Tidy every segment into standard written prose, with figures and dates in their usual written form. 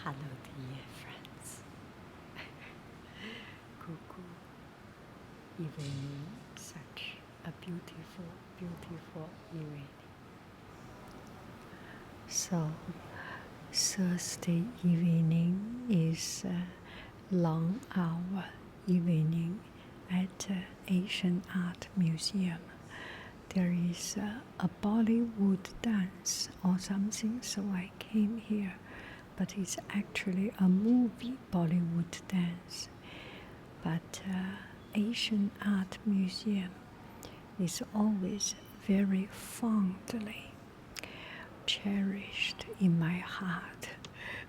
Hello, dear friends. Cuckoo evening, such a beautiful, beautiful evening. So, Thursday evening is a long hour evening at Asian Art Museum. There is a Bollywood dance or something, so I came here. But it's actually a movie Bollywood dance. But Asian Art Museum is always very fondly cherished in my heart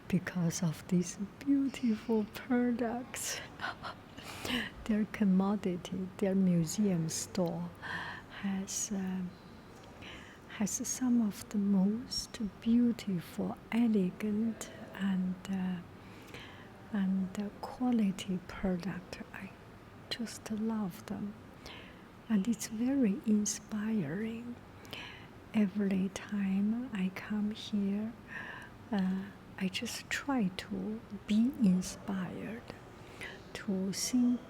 because of these beautiful products. Their commodity, their museum store has some of the most beautiful, elegant, and quality product. I just love them, and it's very inspiring. Every time I come here, I just try to be inspired, to think,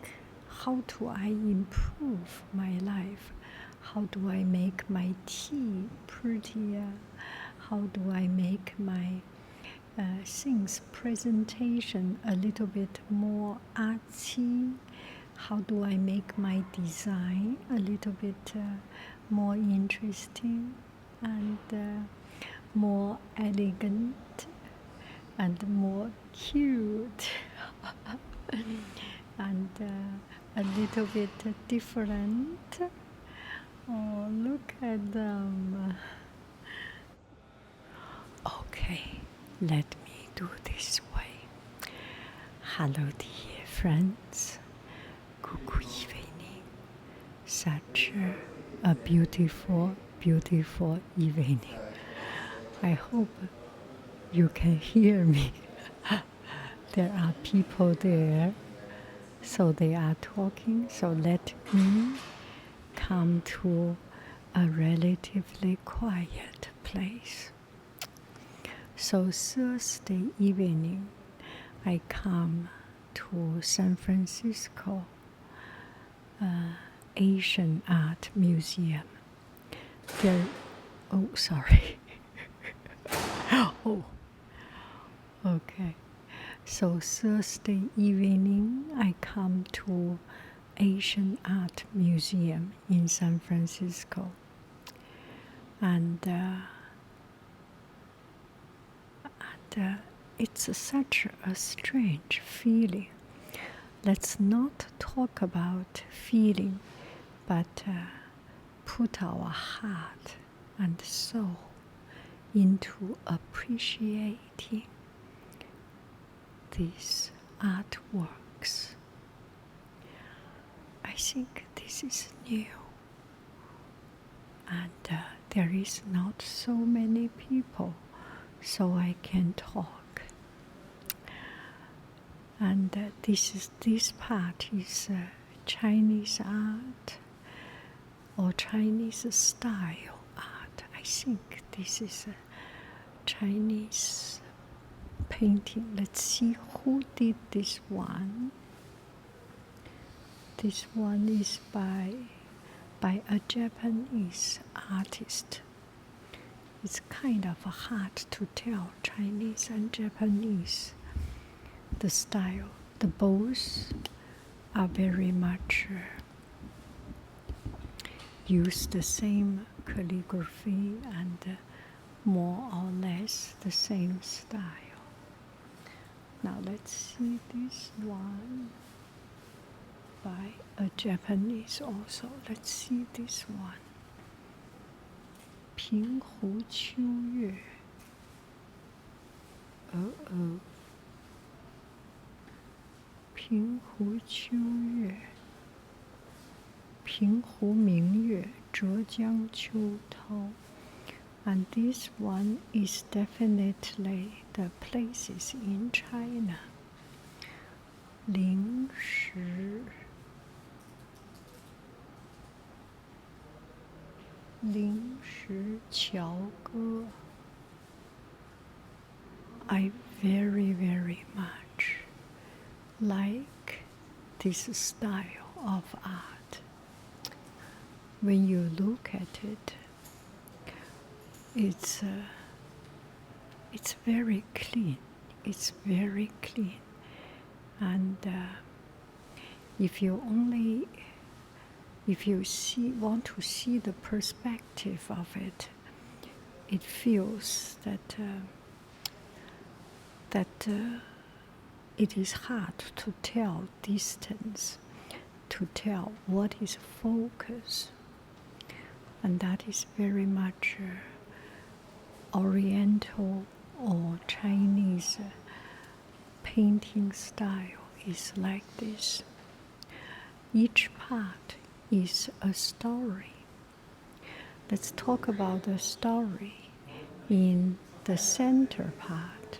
how do I improve my life? How do I make my tea prettier? How do I make my things presentation a little bit more artsy? How do I make my design a little bit more interesting and more elegant and more cute and a little bit different? Oh, look at them. Okay, let me do this way. Hello, dear friends. Good evening. Such a beautiful, beautiful evening. I hope you can hear me. There are people there, so they are talking. So let me come to a relatively quiet place. So Thursday evening, I come to San Francisco Asian Art Museum. There, oh, sorry. Oh, okay. So Thursday evening, I come to Asian Art Museum in San Francisco, and it's such a strange feeling. Let's not talk about feeling, but put our heart and soul into appreciating these artworks. I think this is new, and there is not so many people, so I can talk. And this part is Chinese art or Chinese style art. I think this is a Chinese painting. Let's see who did this one. This one is by a Japanese artist. It's kind of hard to tell Chinese and Japanese. The style, the both are very much use the same calligraphy and more or less the same style. Now let's see this one by a Japanese also. Let's see this one. 平湖秋月. Uh-oh. 平湖秋月，平湖明月，浙江秋涛。And this one is definitely the places in China. 临时桥歌。I very, very much like this style of art. When you look at it, it's very clean. It's very clean, and if you want to see the perspective of it, it feels that it is hard to tell distance, to tell what is focus, and that is very much Oriental or Chinese painting style is like this. Each part is a story. Let's talk about the story in the center part.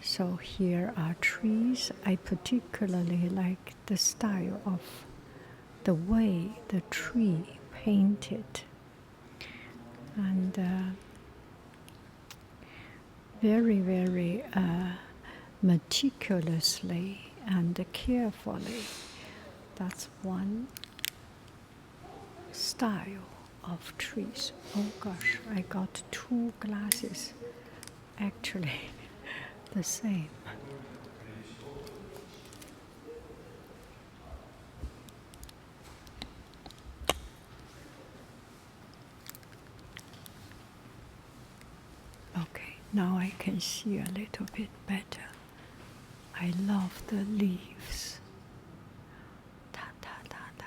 So here are trees. I particularly like the style of the way the tree painted. And very, very meticulously and carefully. That's one style of trees. Oh gosh, I got 2 glasses. Actually, the same. Okay, now I can see a little bit better. I love the leaves. Ta ta ta ta.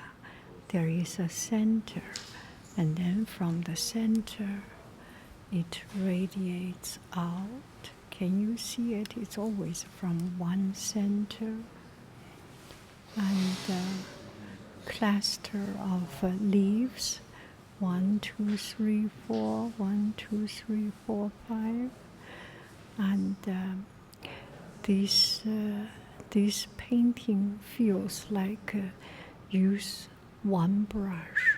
There is a center, and then from the center it radiates out. Can you see it? It's always from one center, and cluster of leaves. 1, 2, 3, 4. 1, 2, 3, 4, 5. And this painting feels like use one brush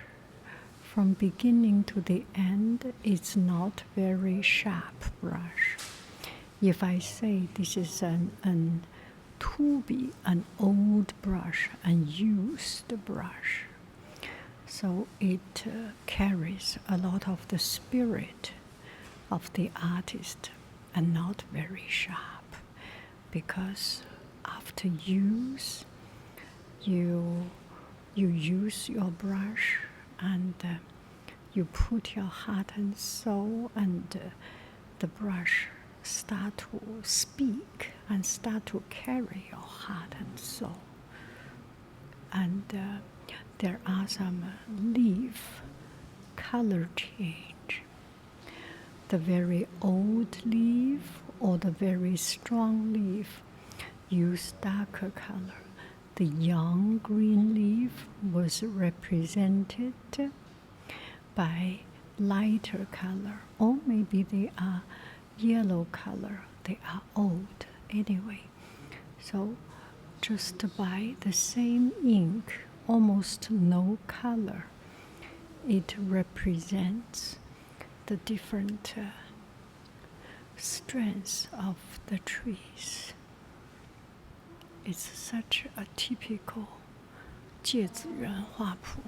from beginning to the end. It's not very sharp brush. If I say this is an old brush, unused brush, so it carries a lot of the spirit of the artist and not very sharp, because after use, you use your brush and you put your heart and soul, and the brush start to speak and start to carry your heart and soul. And there are some leaf color change. The very old leaf or the very strong leaf use darker color. The young green leaf was represented by lighter color, or maybe they are yellow color. They are old anyway. So just by the same ink, almost no color, it represents the different strengths of the trees. It's such a typical 芥子园画谱.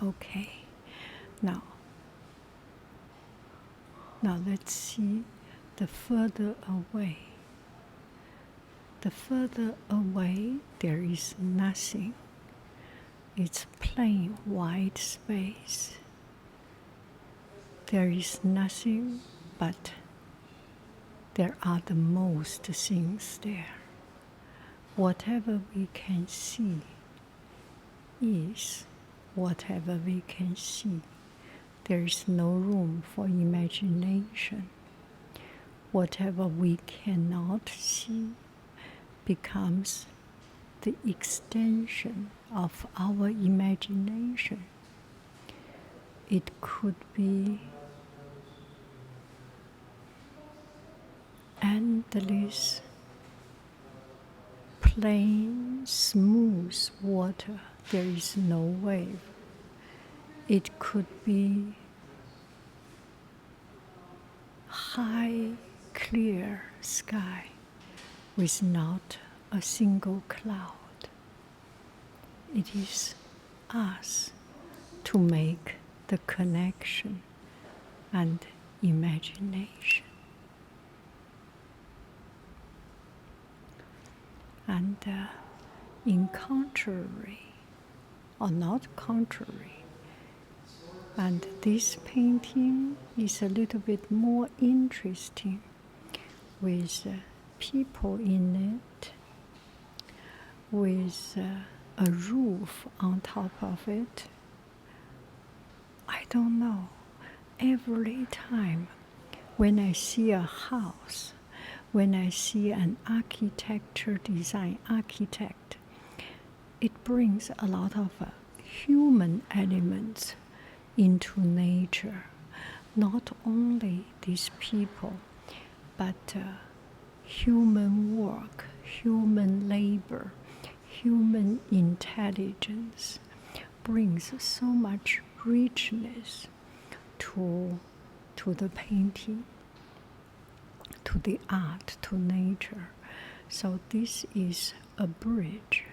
Okay, now let's see the further away. The further away there is nothing. It's plain white space. There is nothing, but there are the most things there. Whatever we can see is whatever we can see. There is no room for imagination. Whatever we cannot see becomes the extension of our imagination. It could be endless, plain, smooth water. There is no wave. It could be high, clear sky with not a single cloud. It is us to make the connection and imagination. And in contrary, or not contrary, and this painting is a little bit more interesting with people in it, with a roof on top of it. I don't know. Every time when I see a house, when I see an architecture design architect, it brings a lot of human elements into nature. Not only these people, but human work, human labor, human intelligence brings so much richness to the painting, to the art, to nature. So this is a bridge.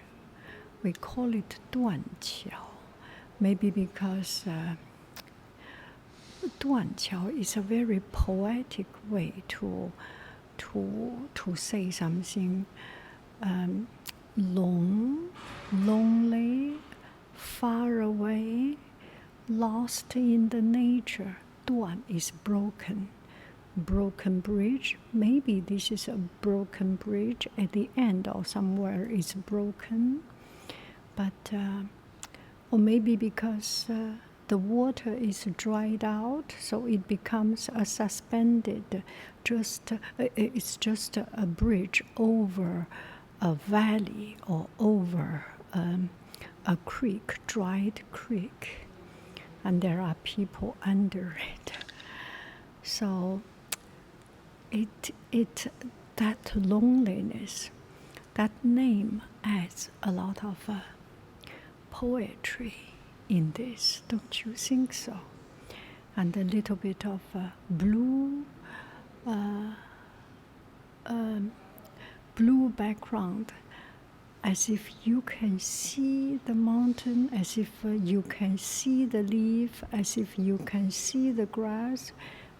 We call it 断桥, maybe because 断桥 is a very poetic way to say something lonely, far away, lost in the nature. 断 is broken. Broken bridge. Maybe this is a broken bridge at the end or somewhere it's broken. But, or maybe because the water is dried out, so it becomes a suspended, it's just a bridge over a valley or over a creek, dried creek, and there are people under it. So that loneliness, that name adds a lot of poetry in this, don't you think so? And a little bit of blue background, as if you can see the mountain, as if you can see the leaf, as if you can see the grass,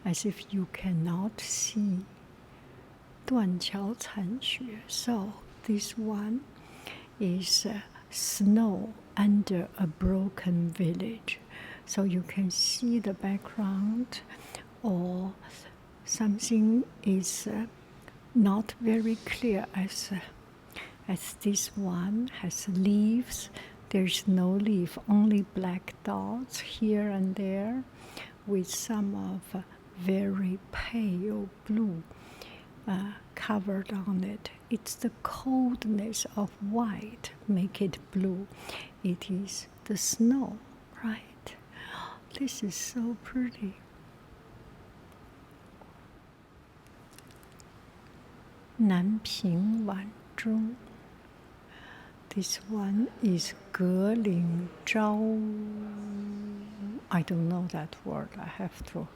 as if you cannot see 断桥残雪. So this one is snow under a broken village. So you can see the background, or something is not very clear as this one has leaves. There's no leaf, only black dots here and there with some of very pale blue covered on it. It's the coldness of white make it blue. It is the snow, right? This is so pretty. 南屏晚钟. This one is 格岭朝. I don't know that word. I have to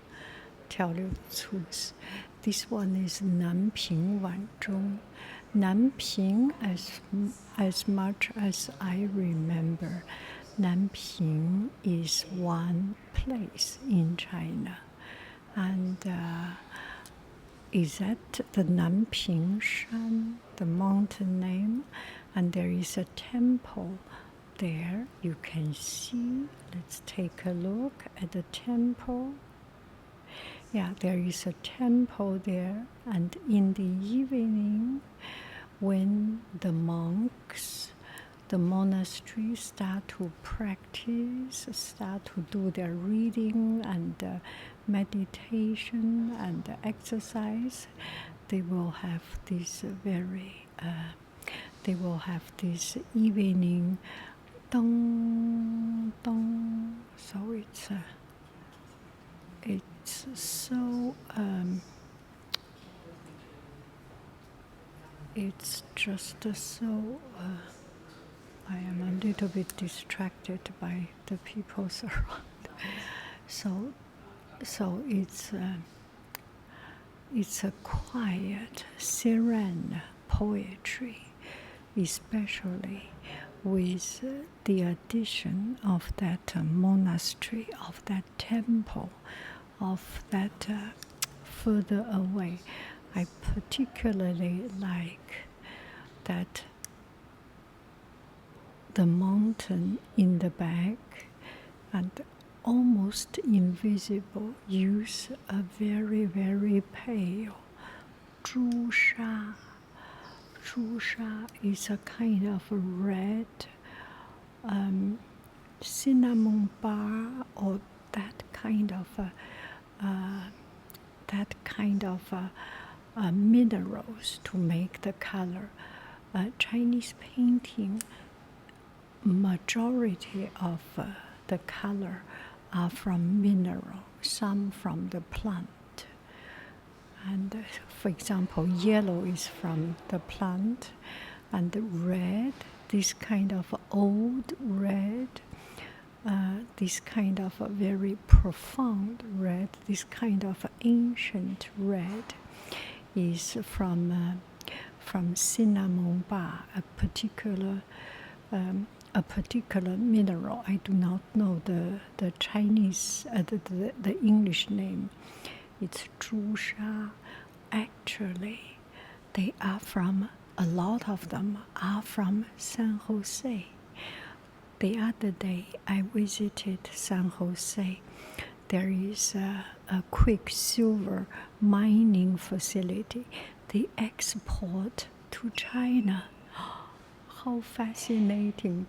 tell you the truth. This one is 南屏晚钟. Nanping, as much as I remember, Nanping is one place in China. And is that the Nanping Shan, the mountain name? And there is a temple there. You can see. Let's take a look at the temple. Yeah, there is a temple there. And in the evening, when the monks, the monastery start to practice, start to do their reading and meditation and exercise, they will have this they will have this evening dong dong. So it's so it's just so I am a little bit distracted by the people around. So it's It's a quiet, serene poetry, especially with the addition of that monastery, of that temple, of that further away. I particularly like that the mountain in the back and almost invisible use a very, very pale 朱砂. 朱砂 is a kind of red cinnamon bar or that kind of minerals to make the color. Chinese painting, majority of the color are from mineral, some from the plant. And for example, yellow is from the plant, and red, this kind of old red, this kind of a very profound red, this kind of ancient red is from cinnamon bar, a particular mineral. I do not know the Chinese, the English name. It's 朱砂. Actually, they are from, a lot of them are from San Jose. The other day I visited San Jose. There is a quicksilver mining facility. They export to China. How fascinating.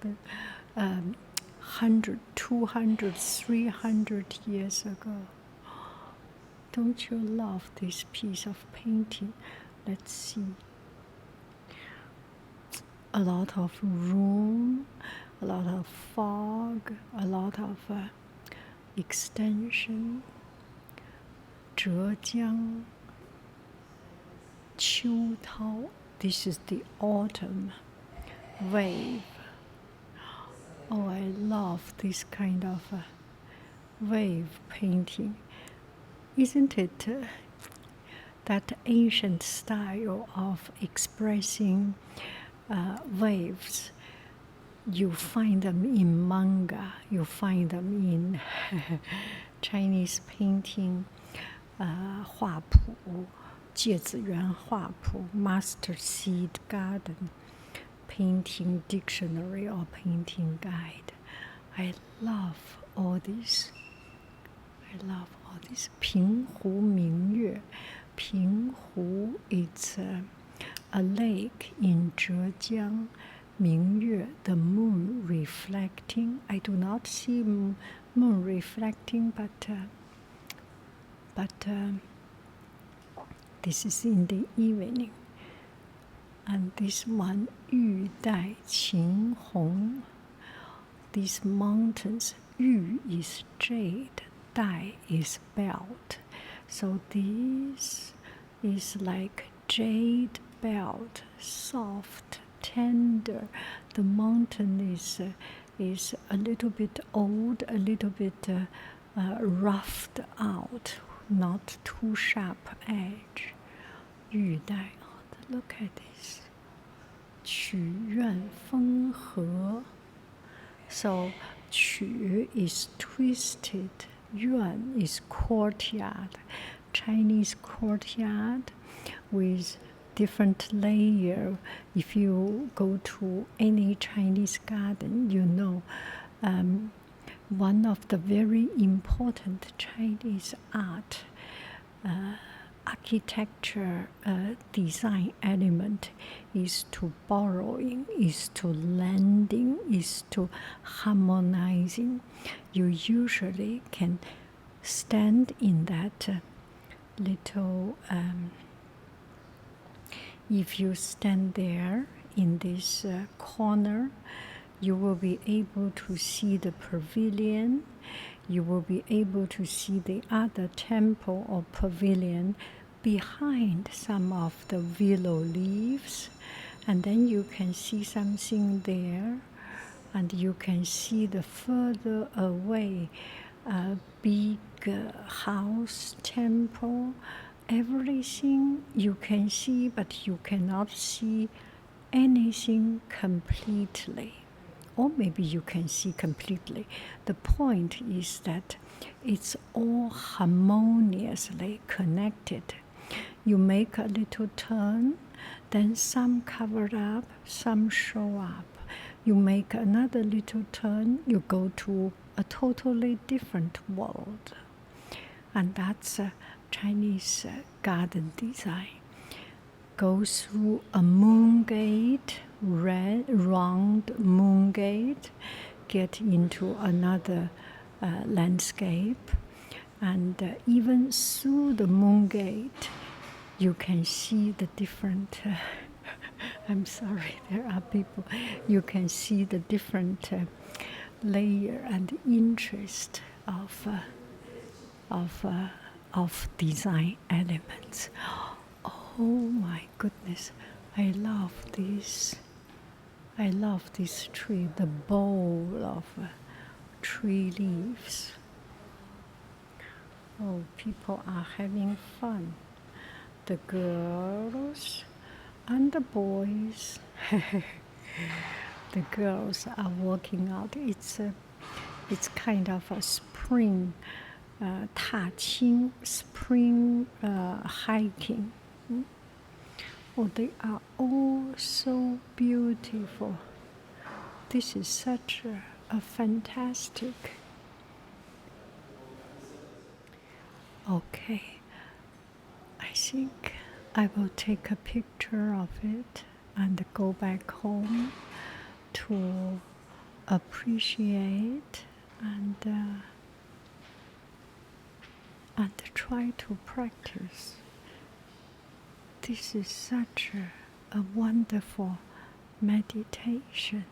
100, 200, 300 years ago. Don't you love this piece of painting? Let's see. A lot of room, a lot of fog, a lot of extension. 浙江秋涛. This is the autumn wave. Oh, I love this kind of wave painting. Isn't it that ancient style of expressing waves? You find them in manga, you find them in Chinese painting, 画谱, 芥子园画谱, Master Seed Garden, painting dictionary or painting guide. I love all this. I love all this. 平湖明月. 平湖 is a lake in Zhejiang. 明月, the moon reflecting. I do not see moon reflecting, but this is in the evening. And this one, 玉带晴红. These mountains, 玉 is jade, 带 is belt. So this is like jade belt, soft, tender. The mountain is a little bit old, a little bit roughed out, not too sharp edge. 玉带. Look at this. 曲院风和. So 曲 is twisted, 院 is courtyard, Chinese courtyard with different layer. If you go to any Chinese garden, you know one of the very important Chinese art architecture design element is to borrowing, is to lending, is to harmonizing. You usually can stand in that little, if you stand there in this corner, you will be able to see the pavilion. You will be able to see the other temple or pavilion behind some of the willow leaves. And then you can see something there. And you can see the further away big house, temple, everything you can see, but you cannot see anything completely. Or maybe you can see completely. The point is that it's all harmoniously connected. You make a little turn, then some covered up, some show up. You make another little turn, you go to a totally different world. And that's Chinese garden design. Go through a moon gate, round moon gate, get into another landscape, and even through the moon gate, you can see the different. I'm sorry, there are people. You can see the different layer and interest of design elements. Oh my goodness, I love this. I love this tree, the bowl of tree leaves. Oh, people are having fun. The girls and the boys. The girls are working out. It's kind of a spring, 踏青, spring hiking. Oh, they are all so beautiful. This is such a fantastic. Okay, I think I will take a picture of it and go back home to appreciate and try to practice. This is such a wonderful meditation.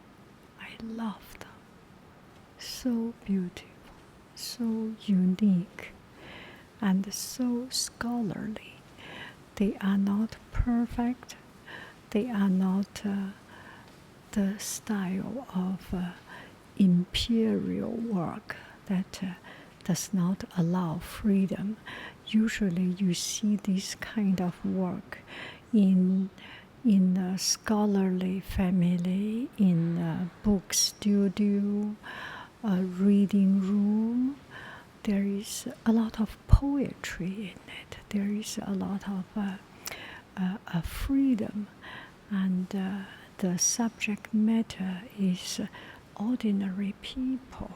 I love them. So beautiful, so unique, and so scholarly. They are not perfect. They are not the style of imperial work that does not allow freedom. Usually you see this kind of work in a scholarly family, in a book studio, a reading room. There is a lot of poetry in it. There is a lot of freedom, and the subject matter is ordinary people,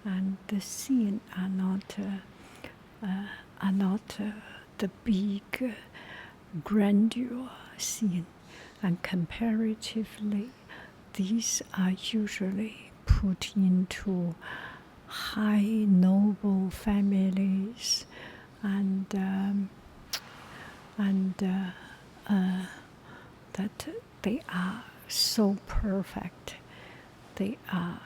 and the scene are not the big grandeur scene, and comparatively, these are usually put into high noble families, and that they are so perfect. They are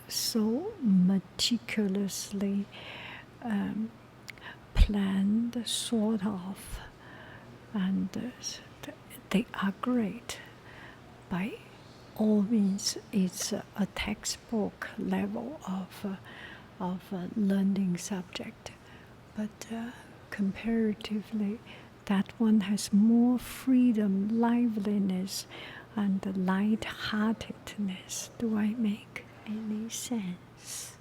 so meticulously planned, sort of, and they are great. By all means, it's a textbook level of learning subject, but comparatively, that one has more freedom, liveliness, and light-heartedness. Do I make any sense?